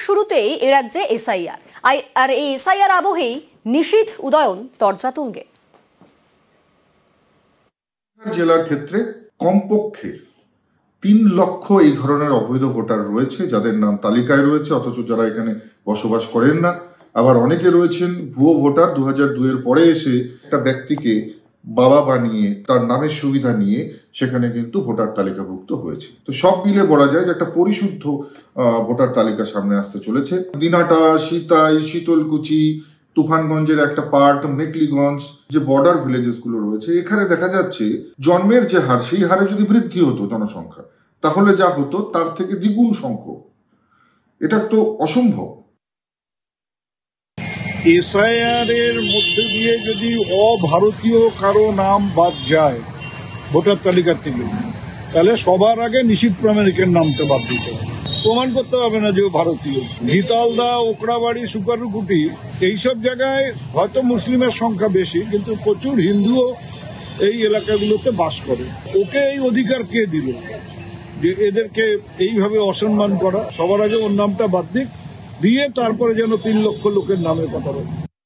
শুরুতেই এ রাজ্যে এসআইআর, আর এই এসআইআর আবহেই নিশীথ উদয়ন তর্জা তুঙ্গে। জেলার ক্ষেত্রে কমপক্ষে ৩ লক্ষ এই ধরনের অবৈধ ভোটার রয়েছে, যাদের নাম তালিকায় রয়েছে অথচ যারা এখানে বসবাস করেন না। আবার অনেকে রয়েছেন ভুয়ো ভোটার, 2002-এর পরে এসে একটা ব্যক্তিকে বাবা বানিয়ে তার নামের সুবিধা নিয়ে সেখানে কিন্তু ভোটার তালিকাভুক্ত হয়েছে। তো সব মিলে বলা যায় যে একটা পরিশুদ্ধ ভোটার তালিকা সামনে আসতে চলেছে। দিনাটা, সিতাই, শীতলকুচি, তুফানগঞ্জের একটা পার্ট, মেকলিগঞ্জ, যে বর্ডার ভিলেজেস গুলো রয়েছে, এখানে দেখা যাচ্ছে জন্মের যে হার, সেই হারে যদি বৃদ্ধি হতো জনসংখ্যা, তাহলে যা হতো তার থেকে দ্বিগুণ সংখ্যক। এটা তো অসম্ভব। এসআইআর এর মধ্যে দিয়ে যদি অভারতীয় কারো নাম বাদ যায় ভোটার তালিকার থেকে, তাহলে সবার আগে নিশীথ প্রামাণিকের নামটা বাদ দিতে হবে। প্রমাণ করতে হবে না যে ভারতীয়। ঘিতালদা, ওকড়াবাড়ি, সুকারুকুটি এইসব জায়গায় হয়তো মুসলিমের সংখ্যা বেশি, কিন্তু প্রচুর হিন্দুও এই এলাকাগুলোতে বাস করে। ওকে এই অধিকার কে দিল যে এদেরকে এইভাবে অসম্মান করা? সবার আগে ওর নামটা বাদ দিক, দিয়ে তারপরে যেন ৩ লক্ষ লোকের নামের কথা বলে।